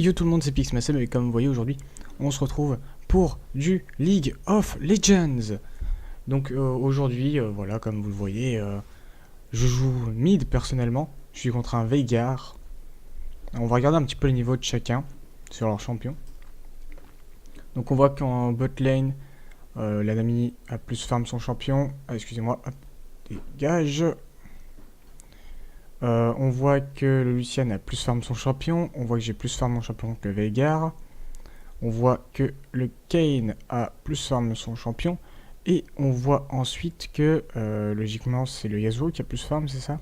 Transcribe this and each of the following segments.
Yo tout le monde, c'est Pixmasem et comme vous voyez aujourd'hui, on se retrouve pour du League of Legends. Donc aujourd'hui, voilà, comme vous le voyez, je joue mid personnellement. Je suis contre un Veigar. On va regarder un petit peu le niveau de chacun sur leur champion. Donc on voit qu'en bot lane, la Nami a plus farm son champion. Ah, excusez-moi, hop, dégage. On voit que le Lucian a plus farm son champion. On voit que j'ai plus farm mon champion que le Veigar. On voit que le Kayn a plus farm son champion. Et on voit ensuite que, logiquement, c'est le Yasuo qui a plus farm, c'est ça?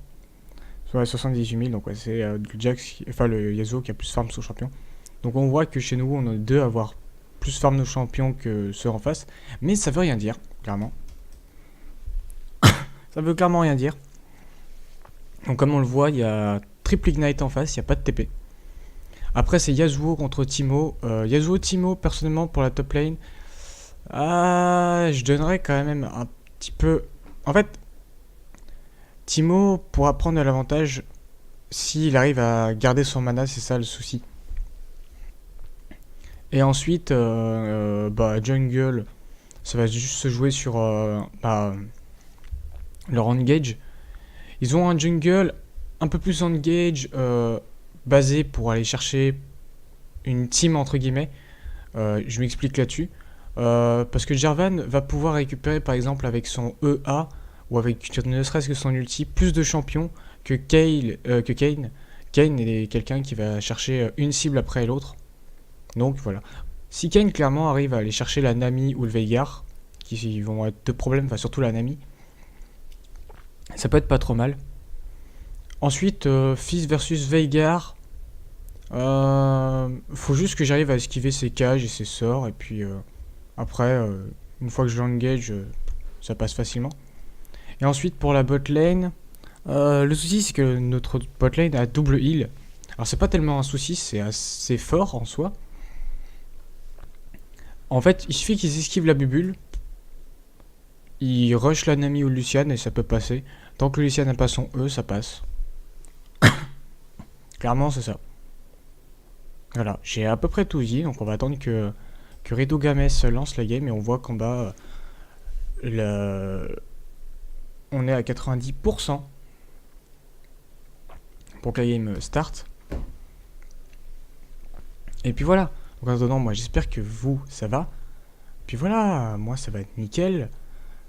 Soit 78 000, donc ouais, c'est le Yasuo qui a plus farm son champion. Donc on voit que chez nous, on a deux à avoir plus farm nos champions que ceux en face. Mais ça veut rien dire, clairement. Ça veut clairement rien dire. Donc comme on le voit, il y a triple ignite en face, il n'y a pas de TP. Après c'est Yasuo contre Teemo. Yasuo Teemo, personnellement pour la top lane, je donnerais quand même un petit peu... En fait, Teemo pourra prendre de l'avantage s'il arrive à garder son mana, c'est ça le souci. Et ensuite, jungle, ça va juste se jouer sur leur engage. Ils ont un jungle un peu plus engage, basé pour aller chercher une team entre guillemets. Je m'explique là-dessus. Parce que Jarvan va pouvoir récupérer par exemple avec son EA ou avec ne serait-ce que son ulti plus de champions que Kayn. Kayn est quelqu'un qui va chercher une cible après l'autre. Donc voilà. Si Kayn clairement arrive à aller chercher la Nami ou le Veigar, qui vont être deux problèmes, enfin surtout la Nami, ça peut être pas trop mal. Ensuite, Fizz versus Veigar. Faut juste que j'arrive à esquiver ses cages et ses sorts. Et puis après, une fois que je l'engage, ça passe facilement. Et ensuite, pour la bot lane, le souci c'est que notre bot lane a double heal. Alors c'est pas tellement un souci, c'est assez fort en soi. En fait, il suffit qu'ils esquivent la bubule. Ils rush la Nami ou le Lucian et ça peut passer. Tant que le Lucian n'a pas son E, ça passe. Clairement, c'est ça. Voilà, j'ai à peu près tout dit, donc on va attendre que Ridogames lance la game et on voit qu'en bas, on est à 90% pour que la game start. Et puis voilà, donc en attendant, moi j'espère que vous, ça va. Puis voilà, moi ça va être nickel.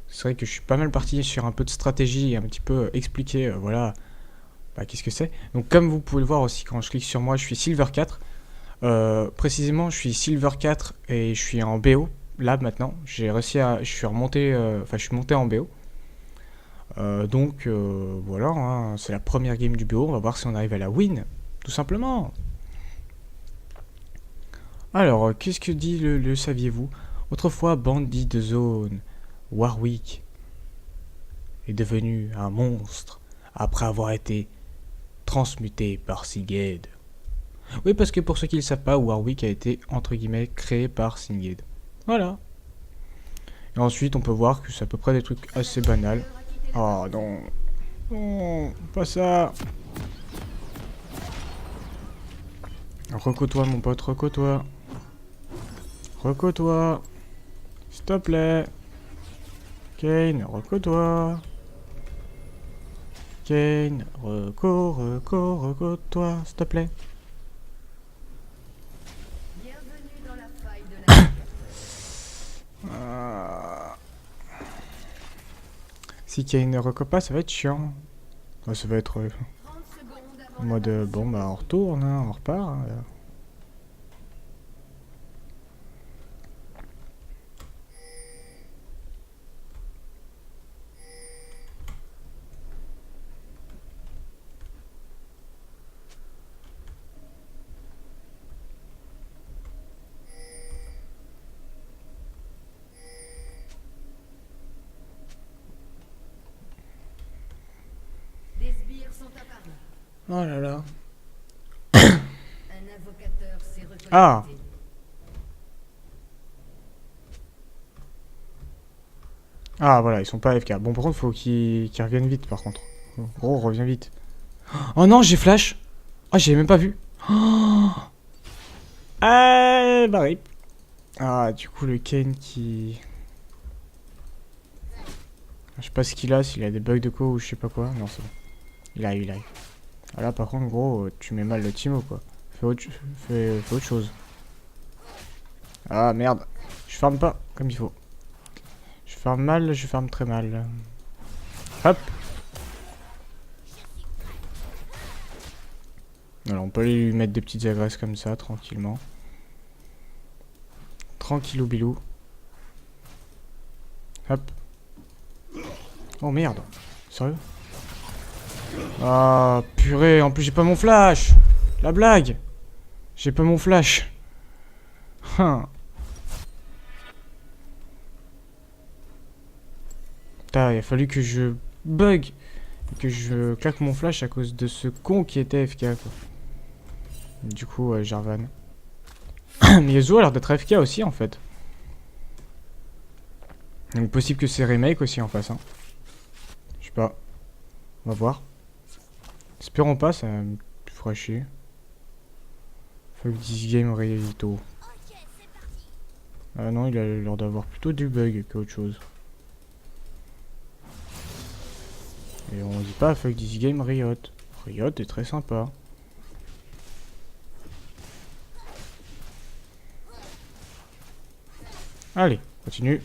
C'est vrai que je suis pas mal parti sur un peu de stratégie et un petit peu expliquer, voilà, qu'est-ce que c'est. Donc comme vous pouvez le voir aussi quand je clique sur moi, je suis Silver 4. Précisément, je suis Silver 4 et je suis en BO. Là maintenant, j'ai réussi à, je suis monté en BO. Voilà, hein, c'est la première game du BO. On va voir si on arrive à la win, tout simplement. Alors, qu'est-ce que dit le saviez-vous? Autrefois bandit de zone, Warwick est devenu un monstre après avoir été transmuté par Singed. Oui, parce que pour ceux qui ne le savent pas, Warwick a été, entre guillemets, créé par Singed. Voilà. Et ensuite, on peut voir que c'est à peu près des trucs assez banals. Oh non. Non, pas ça. Recoue-toi, mon pote, recoue-toi. Recoue-toi. S'il te plaît. Kayn, recoue-toi. Kayn, recoue-toi, s'il te plaît. Si Kayn ne recoue pas, ça va être chiant. Ouais, ça va être en mode bon bah on retourne, hein, on repart. Hein. Oh là là. Ah. Ah voilà, ils sont pas AFK. Bon par contre faut qu'ils reviennent vite par contre. Gros, reviens vite. Oh non, j'ai flash. Ah, j'avais même pas vu. Oh, Ah, bah rip. Ah, du coup, le Kane qui... Je sais pas ce qu'il a, s'il a des bugs de quoi ou je sais pas quoi. Non, c'est bon. Il arrive, il arrive. Ah là, par contre, gros, tu mets mal le Timo, quoi. Fais autre chose. Ah, merde. Je ferme pas, comme il faut. Je ferme mal, je ferme très mal. Hop. Alors, on peut aller lui mettre des petites agresses comme ça, tranquillement. Tranquillou bilou. Hop. Oh merde. Sérieux? Ah, purée, en plus j'ai pas mon flash. La blague. J'ai pas mon flash. Hein. Putain, il a fallu que je bug. Que je claque mon flash à cause de ce con qui était FK, quoi. Du coup, Jarvan. Mais Yasuo a l'air d'être FK aussi, en fait. Donc possible que c'est remake aussi en face, hein. Je sais pas. On va voir. Espérons pas, ça me fera chier. Fuck this game Rito. Ah non, il a l'air d'avoir plutôt du bug qu'autre chose. Et on dit pas fuck this game Riot. Riot est très sympa. Allez, continue.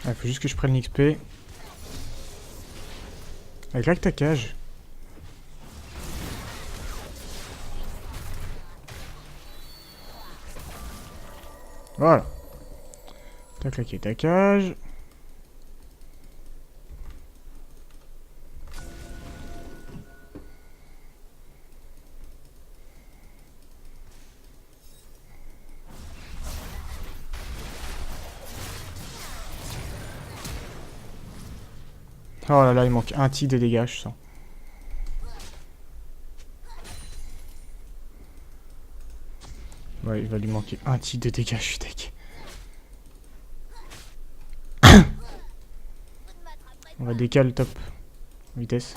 Il faut juste que je prenne l'XP. Avec l'actacage. Voilà. T'as claqué ta cage. Oh là là, il manque un tick de dégâts, je sens. Ouais, il va lui manquer un tick de dégâts, je suis deck. On va décaler top. Vitesse.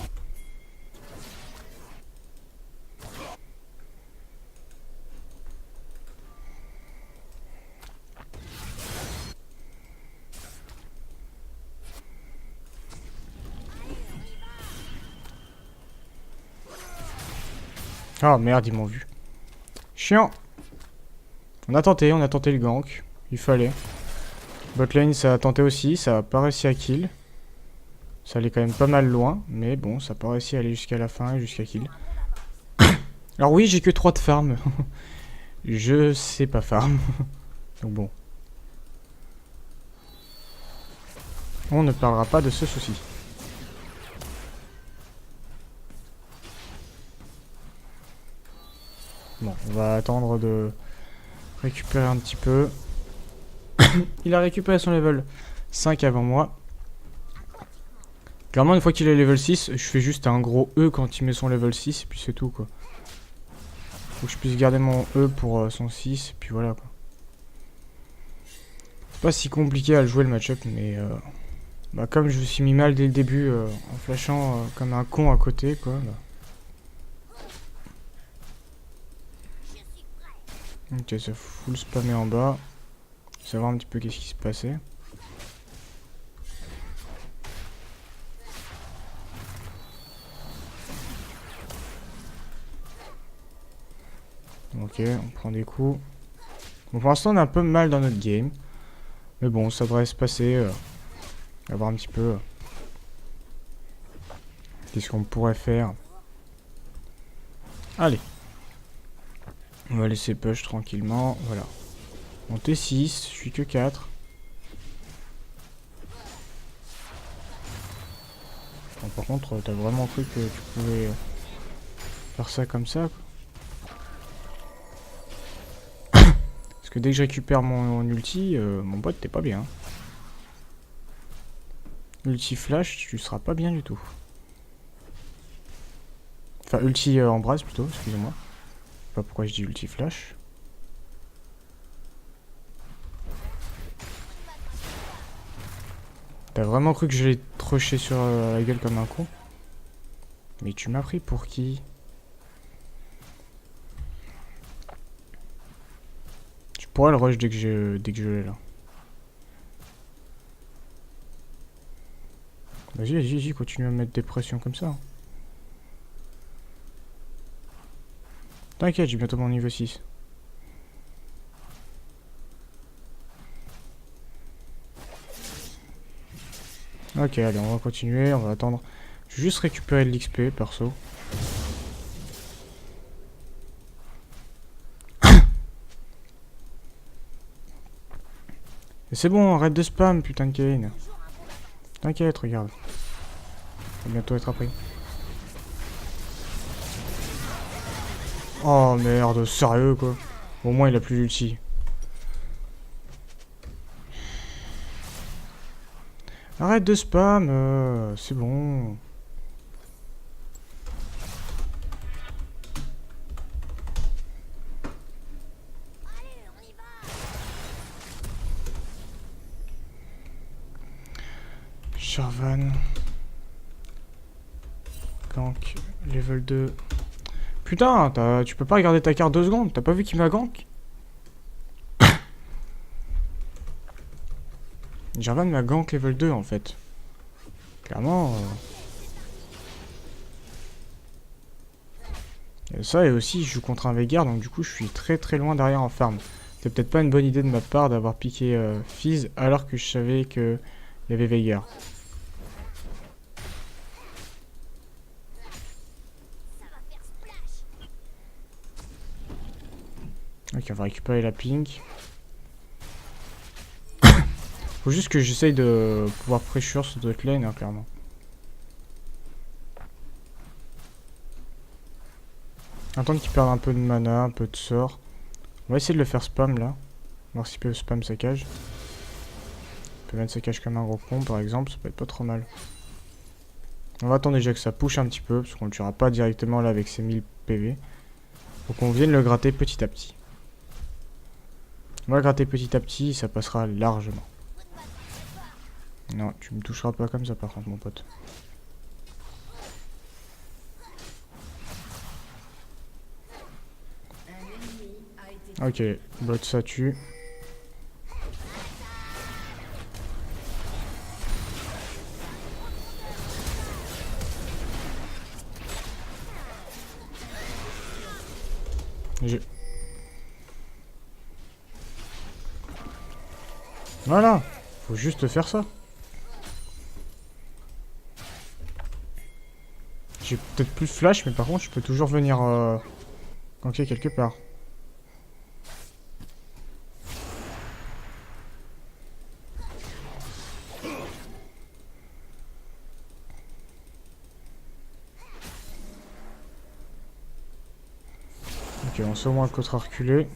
Oh merde, ils m'ont vu. Chiant. On a tenté le gank. Il fallait. Botlane, ça a tenté aussi, ça a pas réussi à kill. Ça allait quand même pas mal loin, mais bon, ça a pas réussi à aller jusqu'à la fin et jusqu'à kill. Alors oui, j'ai que 3 de farm. Je sais pas farm. Donc bon. On ne parlera pas de ce souci. Bon, on va attendre de récupérer un petit peu. Il a récupéré son level 5 avant moi. Clairement, une fois qu'il est level 6, je fais juste un gros E quand il met son level 6, et puis c'est tout, quoi. Faut que je puisse garder mon E pour son 6, et puis voilà, quoi. C'est pas si compliqué à le jouer, le match-up, mais... bah, comme je me suis mis mal dès le début, en flashant comme un con à côté, quoi. Bah. Ok, ça full spammé en bas. Savoir un petit peu qu'est-ce qui se passait. Ok, on prend des coups. Bon, pour l'instant, on est un peu mal dans notre game. Mais bon, ça devrait se passer. On va voir un petit peu. Qu'est-ce qu'on pourrait faire. Allez. On va laisser push tranquillement. Voilà. On T6, je suis que 4. Bon, par contre, t'as vraiment cru que tu pouvais faire ça comme ça, quoi. Parce que dès que je récupère mon ulti, mon bot t'es pas bien. Ulti flash, tu seras pas bien du tout. Enfin, ulti embrase plutôt, excusez-moi. Je sais pas pourquoi je dis ulti flash. T'as vraiment cru que j'allais te rusher sur la gueule comme un con? Mais tu m'as pris pour qui? Tu pourras le rush dès que je l'ai là. Vas-y, continue à mettre des pressions comme ça. T'inquiète, j'ai bientôt mon niveau 6. Ok, allez, on va continuer, on va attendre. Je vais juste récupérer de l'XP, perso. Et c'est bon, arrête de spam, putain de Kane. T'inquiète, regarde. Ça va bientôt être appris. Oh merde, sérieux quoi. Au moins il a plus l'ulti. Arrête de spam, c'est bon. Jarvan. Gank, level 2. Putain, tu peux pas regarder ta carte 2 secondes, t'as pas vu qu'il m'a gank? Jarvan m'a gank level 2 en fait. Clairement. Et ça, et aussi je joue contre un Veigar, donc du coup je suis très loin derrière en farm. C'est peut-être pas une bonne idée de ma part d'avoir piqué Fizz alors que je savais qu'il y avait Veigar. Ok, on va récupérer la pink. Faut juste que j'essaye de pouvoir pressure sur d'autres lanes, hein, clairement. Attendre qu'il perde un peu de mana, un peu de sort. On va essayer de le faire spam là. Voir s'il peut spam sa cage. Il peut mettre sa cage comme un gros con par exemple, ça peut être pas trop mal. On va attendre déjà que ça push un petit peu, parce qu'on ne tuera pas directement là avec ses 1000 PV. Faut qu'on vienne le gratter petit à petit. On va le gratter petit à petit, ça passera largement. Non, tu me toucheras pas comme ça par contre mon pote. Ok, bot ça tue. Voilà, faut juste faire ça. J'ai peut-être plus de flash, mais par contre je peux toujours venir ganker quelque part. Ok, on sait au moins que l'autre a reculé.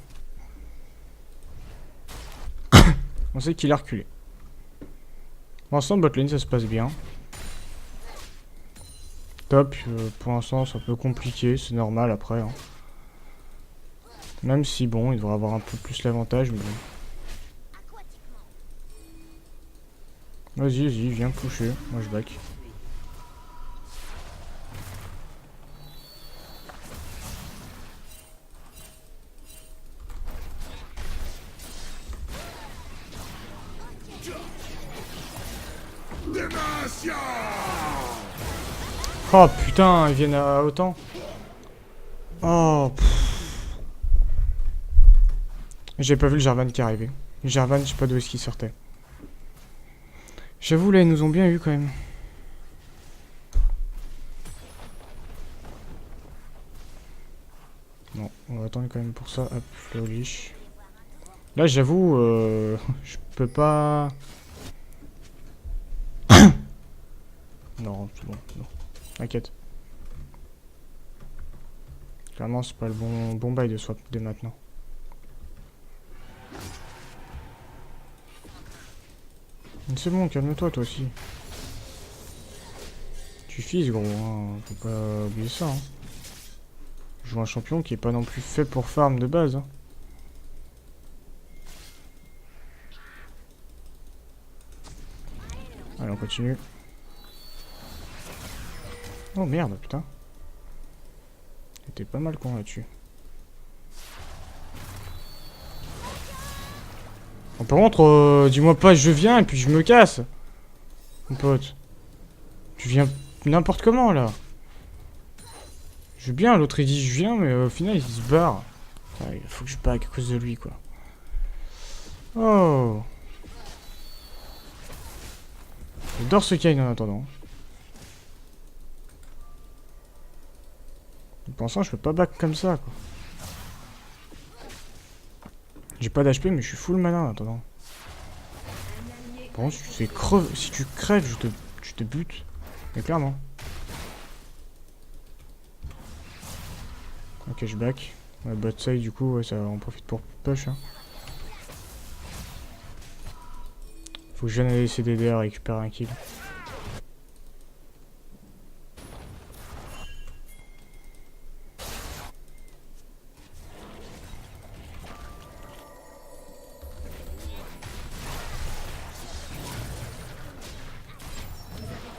On sait qu'il a reculé. Pour l'instant, botlane ça se passe bien. Top, pour l'instant c'est un peu compliqué, c'est normal après. Hein. Même si bon, il devrait avoir un peu plus l'avantage, mais bon. Vas-y, viens pusher, moi je back. Oh putain, ils viennent à autant. Oh. J'ai pas vu le Jarvan qui arrivait. Le Jarvan, je sais pas d'où est-ce qu'il sortait. J'avoue, là, ils nous ont bien eu quand même. Non, on va attendre quand même pour ça. Hop, Flowlish. Là, j'avoue, je peux pas... Non, c'est bon, non. T'inquiète. Clairement, c'est pas le bon bail de swap dès maintenant. C'est bon, calme-toi, toi aussi. Tu fises, gros, hein. Faut pas oublier ça, hein. Je joue un champion qui est pas non plus fait pour farm de base, hein. Alors, continue. Oh merde, putain. T'étais pas mal con là-dessus. Bon, par contre, dis-moi pas je viens et puis je me casse. Mon pote. Tu viens n'importe comment là. Je veux bien, l'autre il dit je viens, mais au final il se barre. Il faut que je back à cause de lui quoi. Oh. J'adore ce Kain en attendant. En pensant, je peux pas back comme ça quoi. J'ai pas d'HP mais je suis full malin en attendant. Bon, si tu crèves, je te bute. Mais clairement. Ok, je back. Ouais, bot side du coup, ouais, ça en profite pour push. Hein. Faut que je vienne aller CDDR récupérer un kill.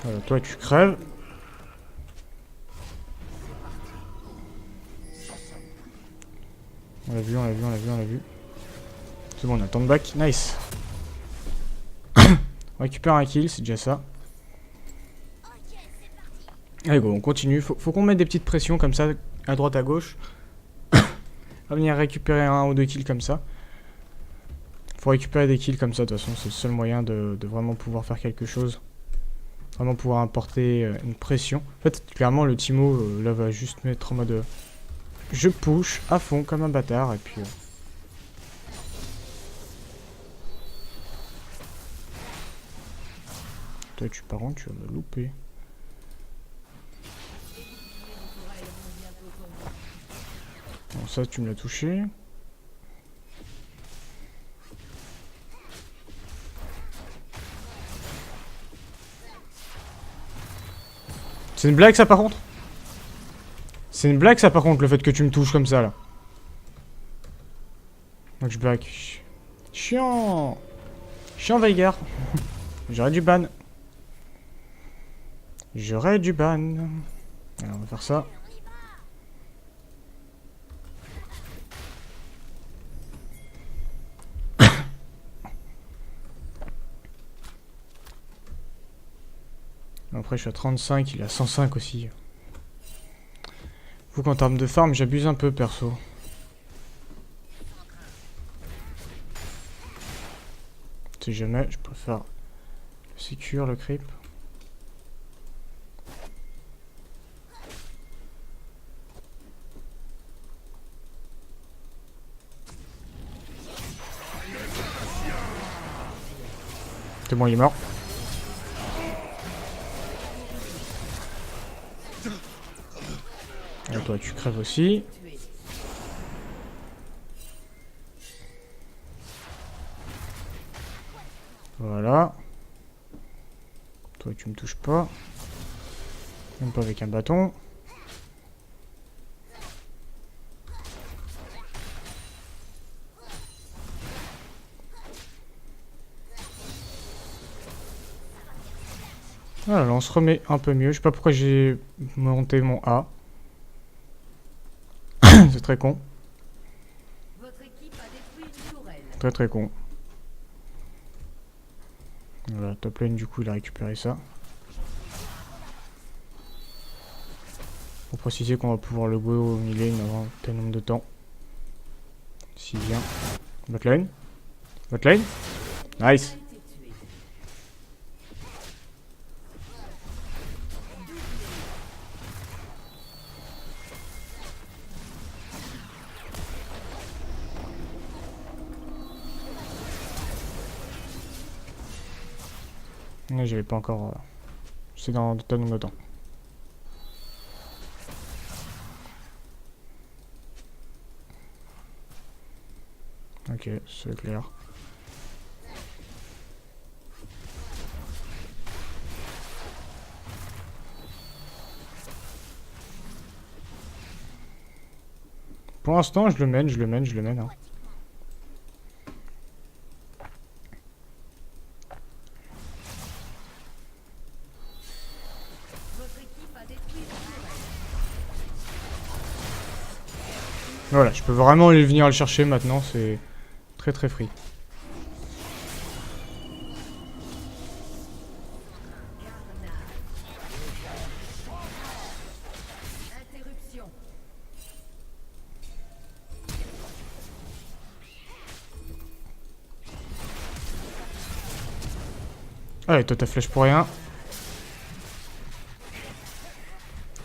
Voilà, toi tu crèves. On l'a vu, on l'a vu, on l'a vu, on l'a vu. C'est bon, on attend de back. Nice. On récupère un kill, c'est déjà ça. Allez go, on continue. Faut qu'on mette des petites pressions comme ça, à droite, à gauche. On va venir récupérer un ou deux kills comme ça. Faut récupérer des kills comme ça, de toute façon, c'est le seul moyen de vraiment pouvoir faire quelque chose. Vraiment pouvoir apporter une pression. En fait, clairement, le Timo, là, va juste mettre en mode... je push à fond comme un bâtard, et puis... Toi, par contre, tu vas me louper. Bon, ça, tu me l'as touché. C'est une blague, ça, par contre? C'est une blague, ça, par contre, le fait que tu me touches comme ça, là. Donc, je back. Chiant. Chiant, Veigar. J'aurais du ban. J'aurais du ban. Alors, on va faire ça. Après, je suis à 35, il est à 105 aussi. Faut qu'en termes de farm, j'abuse un peu, perso. Si jamais, je préfère le secure, le creep. C'est bon, il est mort. Et toi, tu crèves aussi. Voilà. Toi, tu me touches pas. Même pas avec un bâton. Voilà, là, on se remet un peu mieux. Je sais pas pourquoi j'ai monté mon A. C'est très con. Très très con. Voilà, top lane du coup il a récupéré ça. Pour préciser qu'on va pouvoir le go au mid-lane avant tel nombre de temps. S'il vient. Bot lane. Bot lane. Nice. Mais j'avais pas encore... C'est dans tel nombre de temps. Ok, c'est clair. Pour l'instant, je le mène, je le mène, je le mène. Hein. Voilà, je peux vraiment aller venir le chercher maintenant, c'est très très free. Allez, toi t'as flèche pour rien.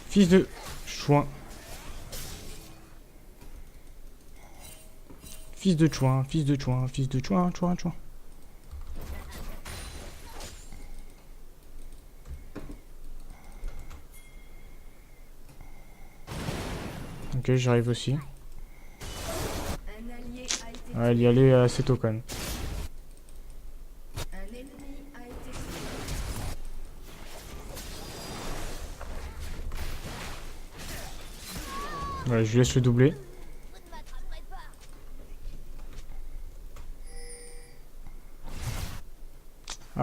Fils de chouin. Fils de chouin, fils de chouin, fils de chouin, chouin, chouin. Ok, j'arrive aussi. Ouais, il y allait assez tôt quand même. Ouais, je lui laisse le doubler.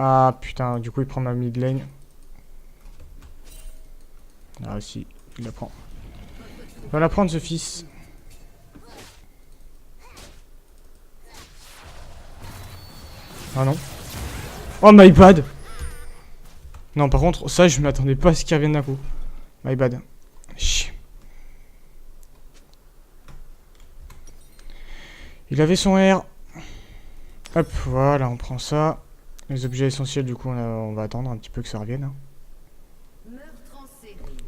Ah putain, du coup il prend ma mid lane. Ah si, il la prend. Il va la prendre ce fils. Ah non. Oh my bad. Non par contre, ça je m'attendais pas à ce qu'il revienne d'un coup. My bad. Chier. Il avait son R. Hop, voilà, on prend ça. Les objets essentiels, du coup, on va attendre un petit peu que ça revienne. Hein.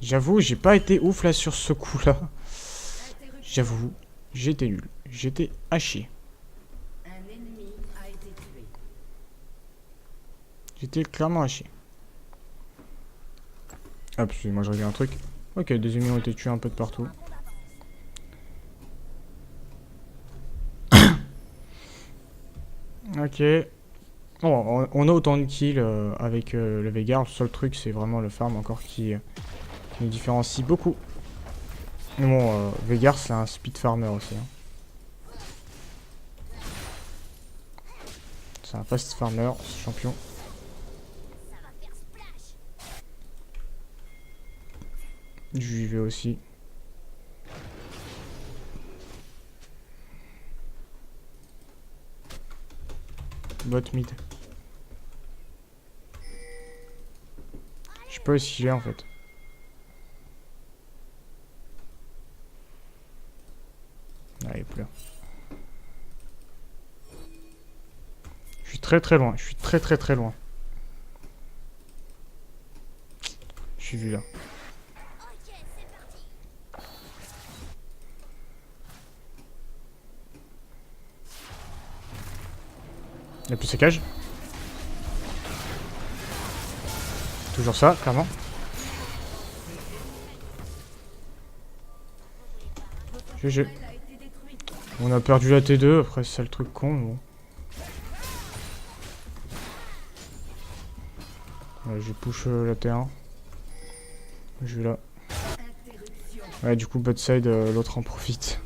J'avoue, j'ai pas été ouf là sur ce coup-là. J'avoue, j'étais nul. J'étais à chier. J'étais clairement à chier. Hop, excusez-moi, je regarde un truc. Ok, des ennemis ont été tués un peu de partout. Ok. Bon, on a autant de kills avec le Veigar. Le seul truc, c'est vraiment le farm encore qui nous différencie beaucoup. Mais bon, Veigar, c'est un speed farmer aussi. Hein. C'est un fast farmer, ce champion. J'y vais aussi. Bot mid. Je sais pas où il est en fait. Ah, il est plus là. Je suis très très loin. Je suis très très très loin. Je suis vu là. Il n'y a plus ses cages. Toujours ça, clairement. GG. On a perdu la T2, après c'est ça le truc con. Bon. Ouais, je push la T1. Je vais là. Ouais, du coup, bot side, l'autre en profite.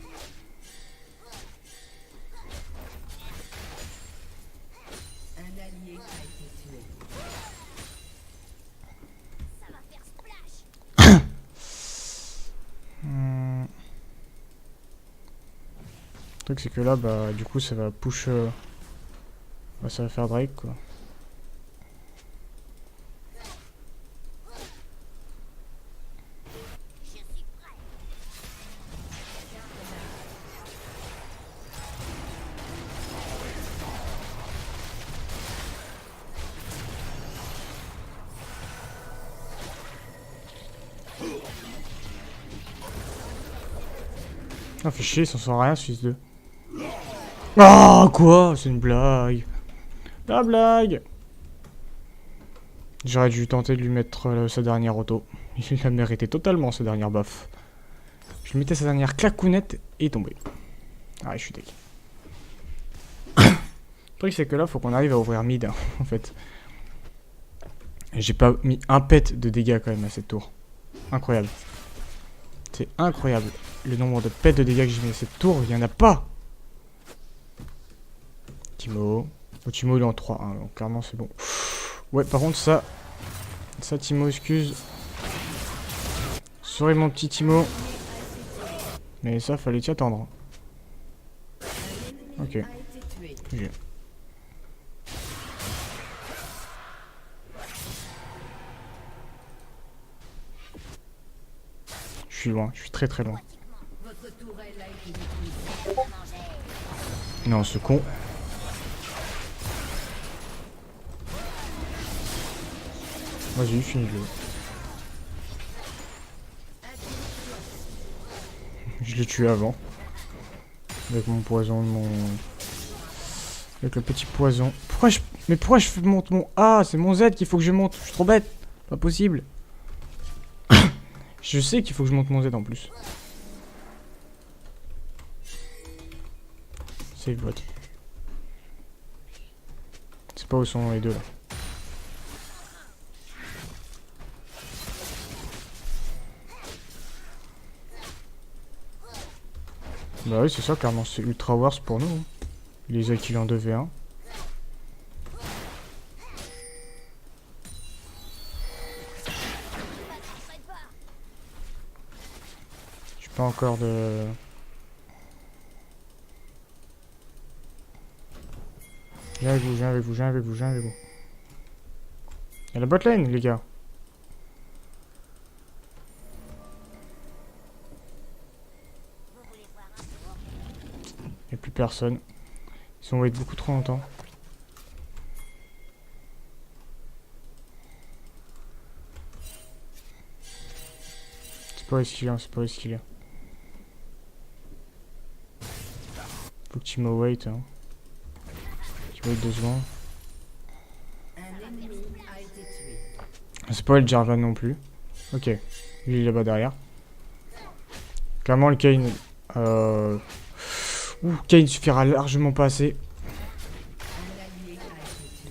Le truc c'est que là, bah du coup ça va push... bah, ça va faire Drake quoi. Ah fait chier, il s'en sort rien ce fils de... Ah quoi? C'est une blague. La blague. J'aurais dû tenter de lui mettre sa dernière auto. Il a mérité totalement sa dernière baffe. Je lui mettais sa dernière clacounette et il est tombé. Ah, je suis deck. Le truc c'est que là, faut qu'on arrive à ouvrir mid, hein, en fait. J'ai pas mis un pet de dégâts quand même à cette tour. Incroyable. C'est incroyable. Le nombre de pets de dégâts que j'ai mis à cette tour, il y en a pas. Timo. Oh, Timo il est en 3-1, hein, donc clairement c'est bon. Ouais, par contre ça... Ça, Timo, excuse. Sorry mon petit Timo. Mais ça, fallait t'y attendre. Ok. GG. Je suis loin, je suis très très loin. Non, ce con. Vas-y, finis-le. Je l'ai tué avant. Avec mon poison, avec le petit poison. Mais pourquoi je monte mon A? C'est mon Z qu'il faut que je monte. Je suis trop bête. Pas possible. Je sais qu'il faut que je monte mon Z en plus. Save bot. C'est pas où sont les deux là. Bah oui, c'est ça, clairement, c'est ultra worse pour nous. Hein. Les a kill en 2v1. J'ai pas encore de... Viens avec vous, viens avec vous, viens avec vous, viens avec vous. Il y a la botlane, les gars. Il n'y a plus personne. Ils ont wait beaucoup trop longtemps. C'est pas risqué, hein, c'est pas risqué. Faut que tu me wait. Hein. Tu wait 2 secondes. C'est pas le Jarvan non plus. Ok. Lui il est là-bas derrière. Clairement le Kayn. Kayn suffira largement pas assez.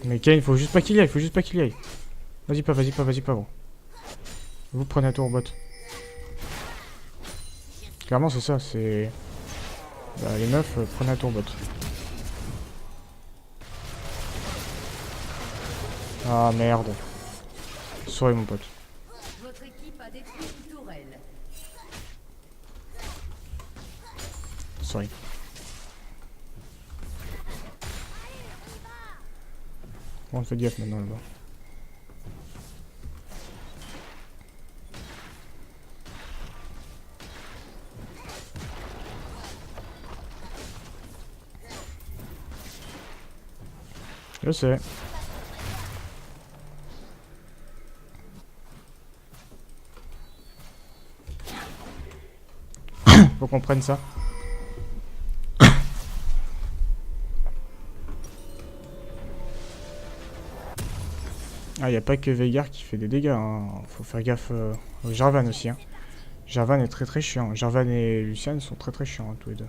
Mais Kayn, faut juste pas qu'il y aille, faut juste pas qu'il y aille. Vas-y pas, vas-y pas, vas-y pas bon. Vous prenez un tour bot. Clairement c'est ça, c'est... Bah, les meufs, prenez un tour bot. Ah merde. Sorry mon pote. Votre équipe a détruit une tourelle. Sorry. Bon, on fait gaffe maintenant là-bas. Je sais. Faut qu'on prenne ça. Ah, y a pas que Veigar qui fait des dégâts, hein. Faut faire gaffe au Jarvan aussi. Hein. Jarvan est très très chiant. Jarvan et Lucian sont très très chiants, hein, tous les deux.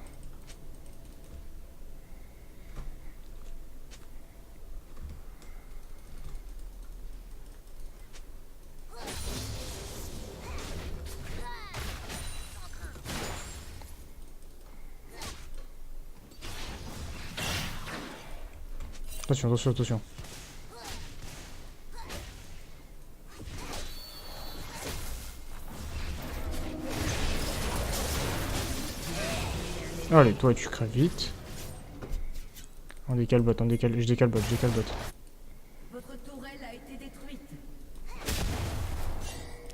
Attention, attention, attention. Allez, toi tu crèves vite. On décale bot, on décale, je décale bot, je décale bot. Votre tourelle a été détruite.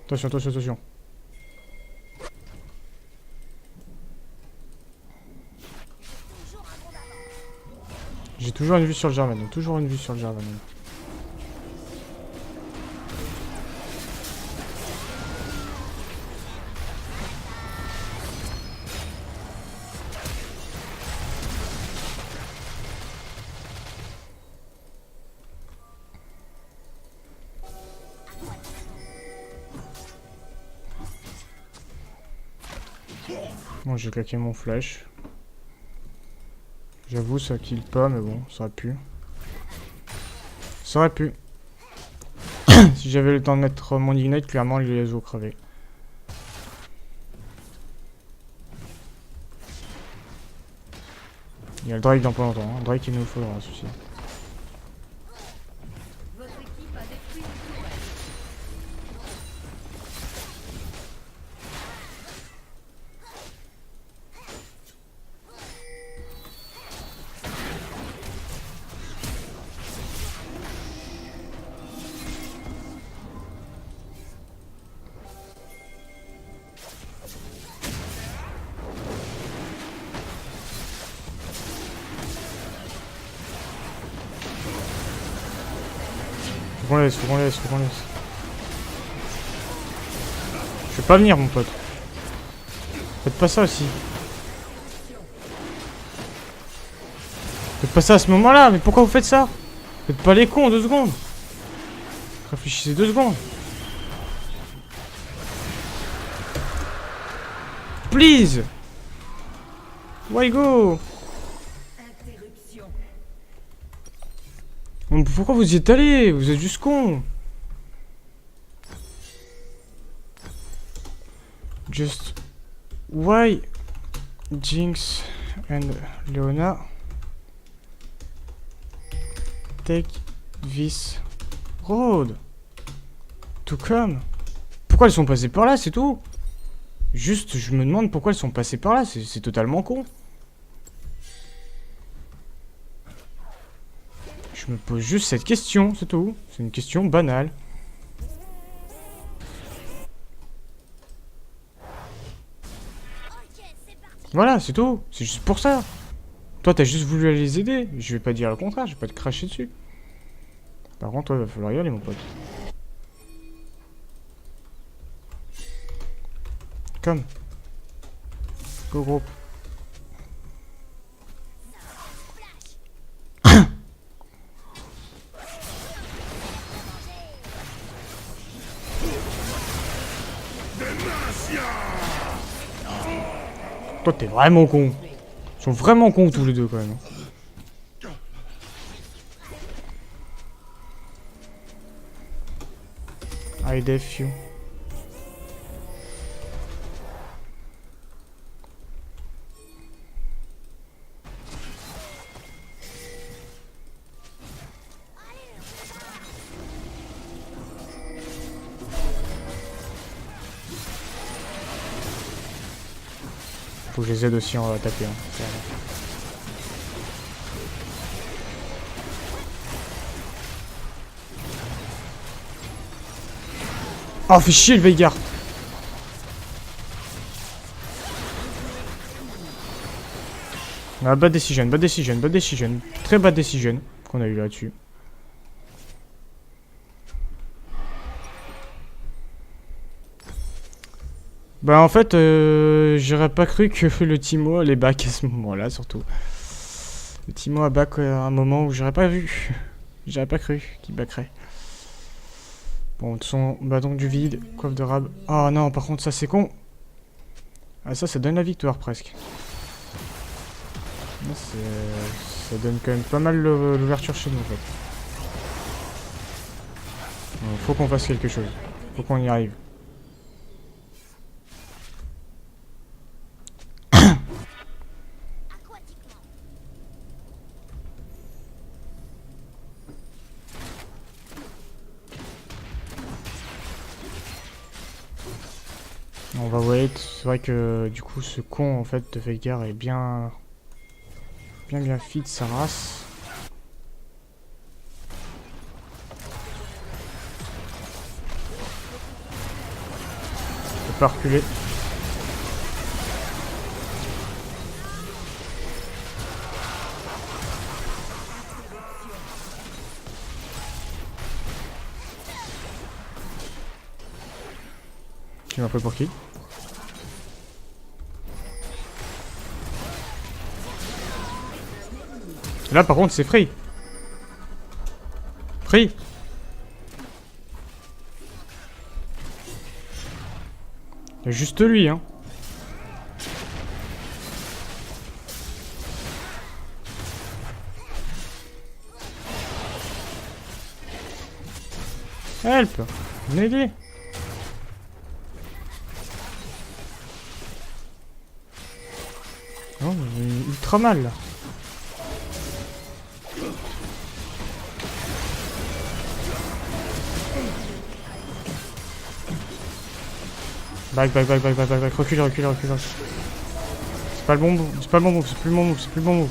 Attention, attention, attention. J'ai toujours une vue sur le Jarvan, toujours une vue sur le Jarvan. Bon, j'ai claqué mon flash. J'avoue, ça kill pas, mais bon, ça aurait pu. Ça aurait pu. Si j'avais le temps de mettre mon ignite, clairement, les os crevaient. Il y a le Drake dans pas longtemps. Hein. Drake, il nous faudra, un souci. Votre équipe a détruit une tourelle. qu'on laisse, faut qu'on laisse, faut qu'on laisse. Je vais pas venir, mon pote. Faites pas ça aussi. Faites pas ça à ce moment-là, mais pourquoi vous faites ça? Faites pas les cons, 2 secondes. Réfléchissez 2 secondes. Please. Why go? Interruption. Pourquoi vous y êtes allé? Vous êtes juste con. Just why Jinx and Leona take this road to come? Pourquoi elles sont passées par là, c'est tout? Juste, je me demande pourquoi elles sont passées par là, c'est totalement con. Je me pose juste cette question, c'est tout. C'est une question banale. Voilà, c'est tout. C'est juste pour ça. Toi, t'as juste voulu aller les aider. Je vais pas dire le contraire, je vais pas te cracher dessus. Par contre, toi, il va falloir y aller, mon pote. Comme. Go groupe. Toi, t'es vraiment con. Ils sont vraiment cons tous les deux, quand même. I def you. Faut que je les aide aussi en taper. Hein. Oh, fais chier le Veigar. Ah, bad decision, bad decision, bad decision. Très bad decision qu'on a eu là-dessus. Bah en fait, j'aurais pas cru que le Timo allait back à ce moment-là, surtout. Le Timo a back à un moment où j'aurais pas vu. J'aurais pas cru qu'il backerait. Bon, de toute façon, bâton du vide, coiffe de rab. Oh non, par contre, ça c'est con. Ah ça donne la victoire presque. Ça donne quand même pas mal l'ouverture chez nous en fait. Donc, faut qu'on fasse quelque chose. Faut qu'on y arrive. On va wait. C'est vrai que du coup ce con en fait de Veigar est bien fit sa race. Je peux pas reculer. Tu m'as pris pour qui? Là par contre c'est free. Free. Il y a juste lui hein. Help. M'aider. Oh, ultra mal là. Back, recule. C'est pas le bon move, c'est plus le bon move.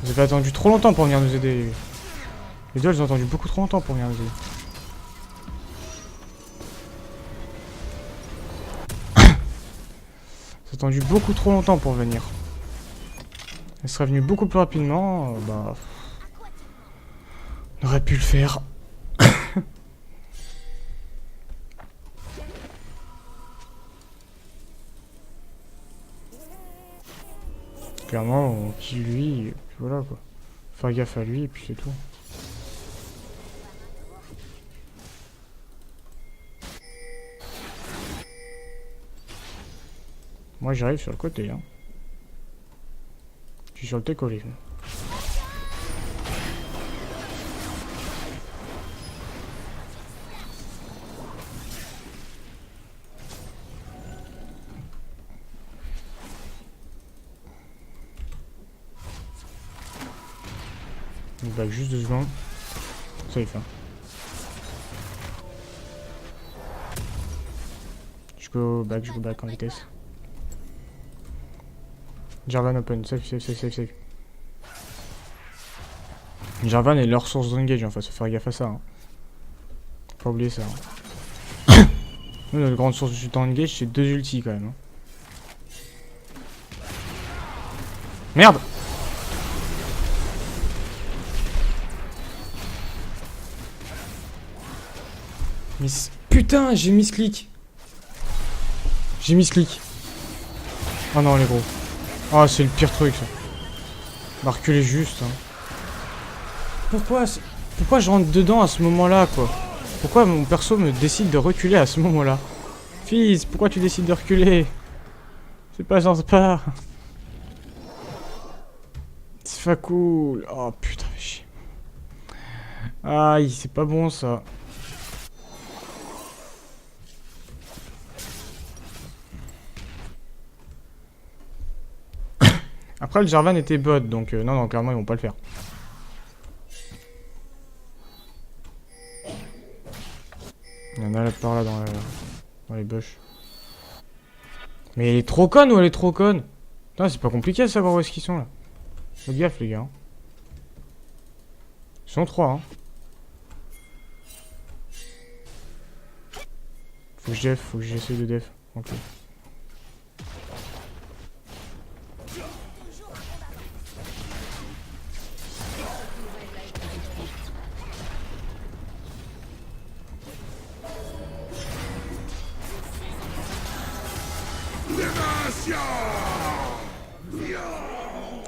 Vous avez attendu trop longtemps pour venir nous aider. Les deux, elles ont attendu beaucoup trop longtemps pour venir nous aider. J'ai attendu beaucoup trop longtemps pour venir. Elle serait venue beaucoup plus rapidement, bah... On aurait pu le faire. clairement, on kill lui, et puis voilà quoi. Faire gaffe à lui, et puis c'est tout. Moi j'arrive sur le côté, hein. Je suis sur le T-collé. Je back juste 2 secondes. Safe, hein. Je go back en vitesse. Jarvan open, safe. Jarvan est leur source d'engage en face, faut faire gaffe à ça. Hein. Faut pas oublier ça. Hein. Nous, notre grande source de engage, c'est 2 ultis quand même. Hein. Merde! Putain, j'ai mis clic. Oh non, les gros. Oh, c'est le pire truc ça. On va reculer juste. Hein. Pourquoi je rentre dedans à ce moment-là, quoi? Pourquoi mon perso me décide de reculer à ce moment-là? Fils, pourquoi tu décides de reculer? C'est pas sympa. C'est pas cool. Oh putain, fais chier. Aïe, c'est pas bon ça. Après, le Jarvan était bot, donc non, clairement, ils vont pas le faire. Il y en a là par là dans les bush. Mais elle est trop conne ou elle est trop conne? Putain, c'est pas compliqué de savoir où est-ce qu'ils sont là. Faites gaffe, les gars. Ils sont 3, hein. Faut que j'essaie de def. Ok.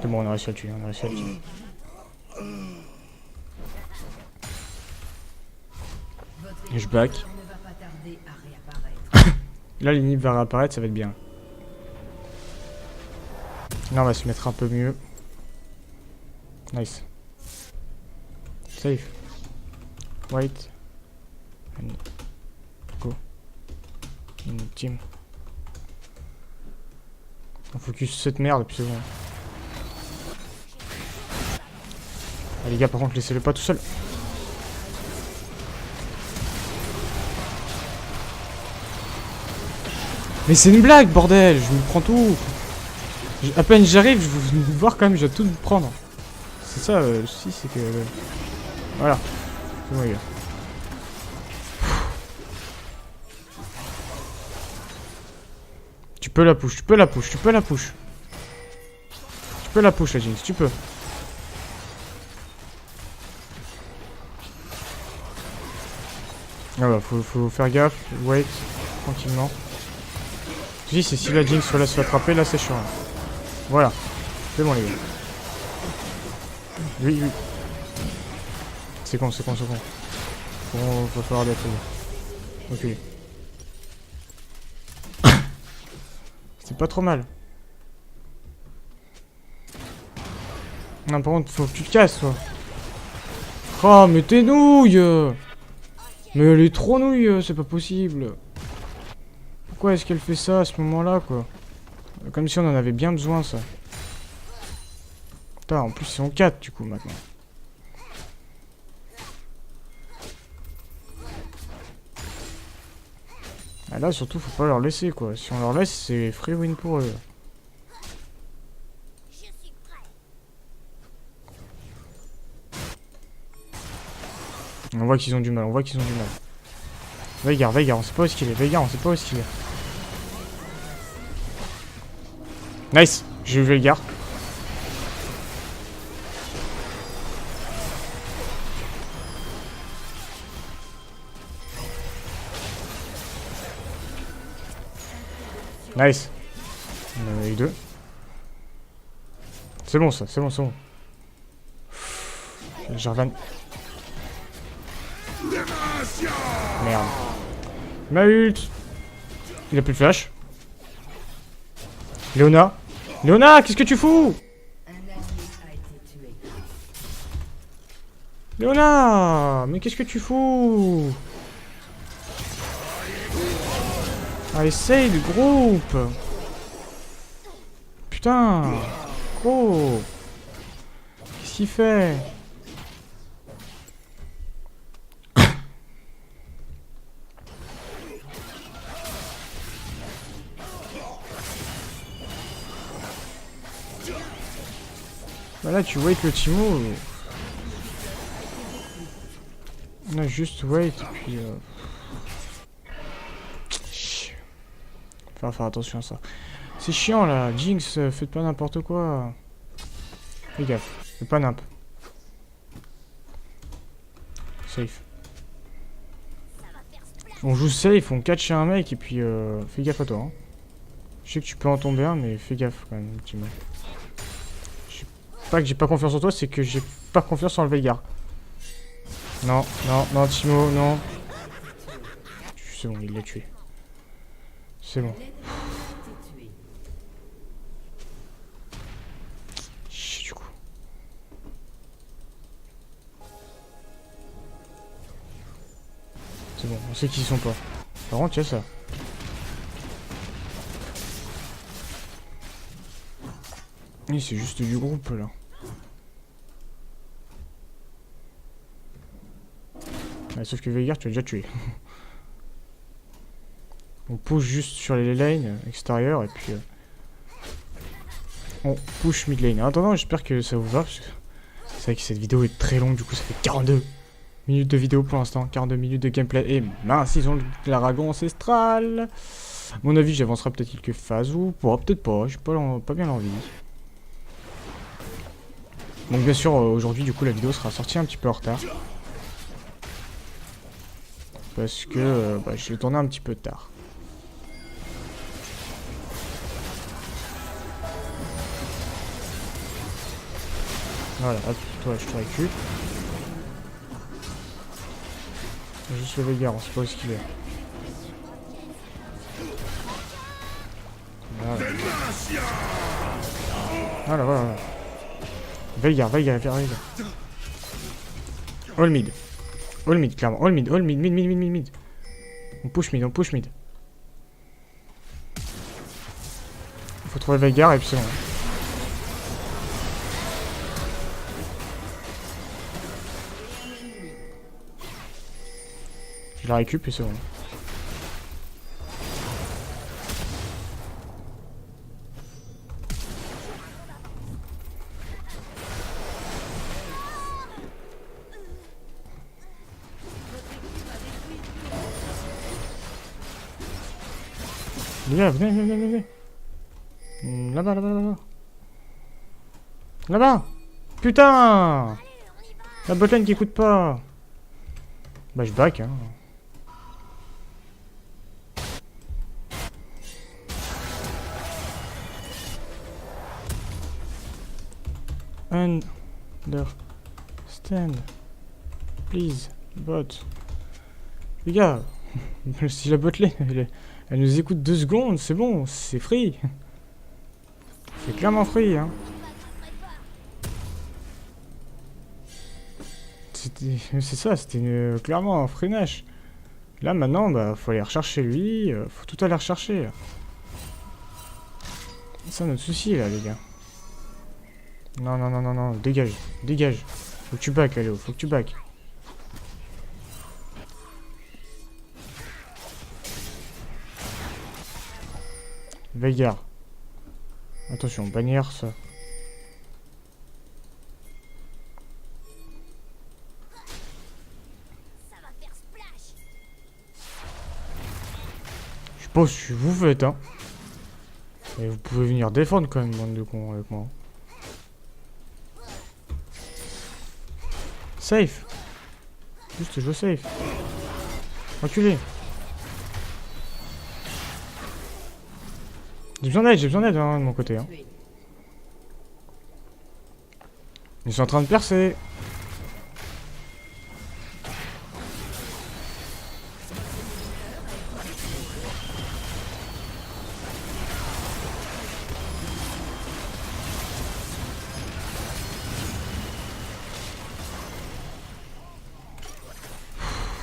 C'est bon, on a réussi à le tuer, Et je back. Là, l'inhib va réapparaître, ça va être bien. Là, on va se mettre un peu mieux. Nice. Safe. Wait. And go. In team. On focus cette merde et puis c'est bon. Ah, les gars, par contre, laissez-le pas tout seul. Mais c'est une blague, bordel! Je me prends tout! À peine j'arrive, je vais voir quand même, je vais tout me prendre. C'est ça, le souci, c'est que... Voilà. C'est bon, les gars. Tu peux la push, la Jinx, tu peux. Ah bah, faut faire gaffe, wait, tranquillement. Je dis, c'est si la Jinx se fait attraper, là c'est chiant. Voilà. C'est bon, les gars. Oui. C'est con. Bon, va falloir d'être là. Ok. C'est pas trop mal. Non, par contre, faut que tu te casses, toi. Oh, mais t'es nouille! Mais elle est trop nouille, c'est pas possible. Pourquoi est-ce qu'elle fait ça à ce moment-là, quoi? Comme si on en avait bien besoin, ça. Putain, en plus, ils sont 4, du coup, maintenant. Ah, là, surtout, faut pas leur laisser, quoi. Si on leur laisse, c'est free win pour eux. On voit qu'ils ont du mal, Veigar, on sait pas où est-ce qu'il est, Nice, j'ai eu Veigar. Nice. On en a eu 2. c'est bon ça, c'est bon, c'est bon. Jarvan. Merde. Ma ult. Il a plus de flash. Léona. Léona, qu'est-ce que tu fous? Un allié a été tué. Léona, mais qu'est-ce que tu fous? Ah, essaye le groupe. Putain. Gros. Qu'est-ce qu'il fait? Bah là tu wait le Timo. On a juste wait et puis faut faire attention à ça. C'est chiant là, Jinx, faites pas n'importe quoi. Fais gaffe, fais pas nimp. Safe. On joue safe, on catch un mec et puis fais gaffe à toi. Hein. Je sais que tu peux en tomber un mais fais gaffe quand même, Timo. Pas que j'ai pas confiance en toi, c'est que j'ai pas confiance en le Veigar. Non, non, non, Timo, non. C'est bon, il l'a tué. C'est bon. Chut, du coup. C'est bon, on sait qu'ils sont pas. Par contre, il y a ça. Oui, c'est juste du groupe là. Ouais, sauf que Veigar, tu l'as déjà tué. On push juste sur les lanes extérieures et puis on push mid lane. En attendant, j'espère que ça vous va parce que c'est vrai que cette vidéo est très longue, du coup ça fait 42 minutes de vidéo pour l'instant, 42 minutes de gameplay et mince, ils ont le dragon ancestral. À mon avis, j'avancerai peut-être quelques phases ou peut-être pas, j'ai pas bien l'envie. Donc bien sûr, aujourd'hui du coup la vidéo sera sortie un petit peu en retard. Parce que je l'ai tourné un petit peu tard. Voilà, hop, toi je te récupère. Juste le Veigar, on sait pas où est-ce qu'il est. Voilà. Voilà, voilà. Veigar. All mid. All mid, clairement. All mid, mid. On push mid. Il faut trouver Veigar et puis c'est bon. Je la récup et c'est bon. Les gars, venez. Là-bas. Là-bas. Putain. La botlane qui écoute pas. Bah je back hein. Understand. Please. Bot. Les gars. Si la botlane elle nous écoute 2 secondes, c'est bon, c'est free. C'est clairement free hein. C'est ça, c'était clairement un freinage. Là maintenant, bah faut aller rechercher lui, faut tout aller rechercher. C'est notre souci là les gars. Non, dégage. Faut que tu back, Léo, faut que tu back. Veigar. Attention, bannière ça. Je sais pas ce que vous faites hein. Mais vous pouvez venir défendre quand même, bande de cons avec moi. Safe. Juste je veux safe. Reculez. J'ai besoin d'aide hein, de mon côté. Hein. Ils sont en train de percer.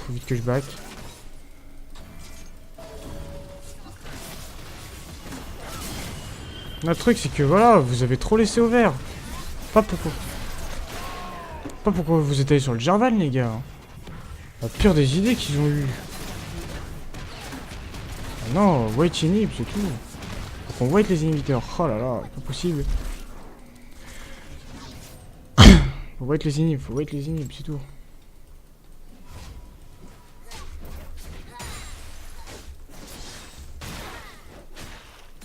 Faut vite que je back. Le truc c'est que voilà, vous avez trop laissé au vert. Pas pourquoi vous êtes allés sur le Jarvan les gars. La pire des idées qu'ils ont eu. Ah non, wait inhib, c'est tout. Faut qu'on wait les inhibiteurs. Oh là là, pas possible. Faut wait les inhibs, c'est tout.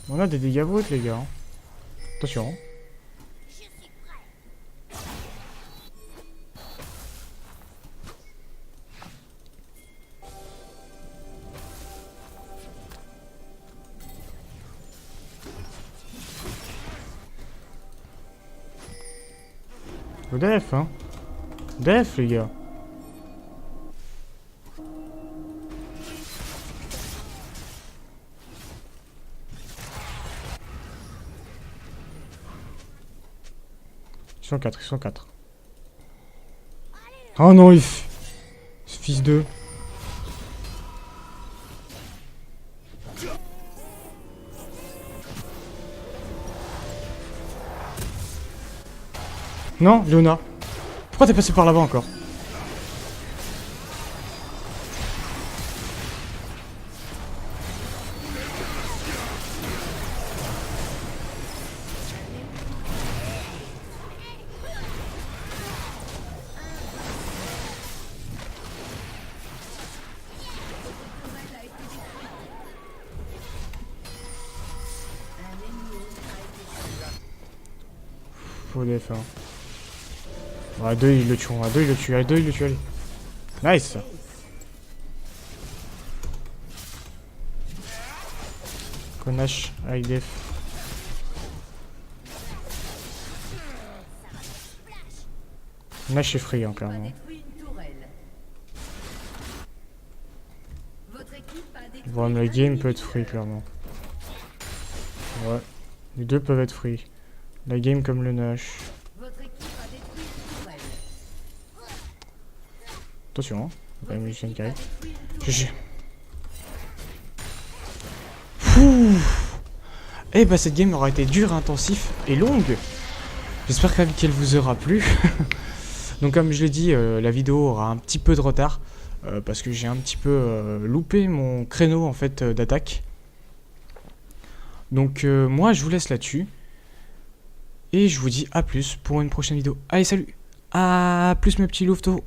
On a des dégâts bruts les gars. Attention. Au def hein. Def les gars. Ils sont 4, ils sont 4. Oh non, ce fils de... Non, Léona. Pourquoi t'es passé par là-bas encore? Faut def hein. À 2 ils le tueront, à 2 ils le tuent, à 2 ils le tuent, allez. Nice. Konash avec def. Nash est free hein, clairement. Bon, le game peut être free clairement. Ouais. Les deux peuvent être free. La game comme le Nash. Attention, hein. Faut quand même juste une carré. GG. Eh bah cette game aura été dure, intensif et longue. J'espère quand même qu'elle vous aura plu. Donc comme je l'ai dit, la vidéo aura un petit peu de retard. Parce que j'ai un petit peu loupé mon créneau en fait d'attaque. Donc moi je vous laisse là-dessus. Et je vous dis à plus pour une prochaine vidéo. Allez salut. À plus mes petits louveteaux.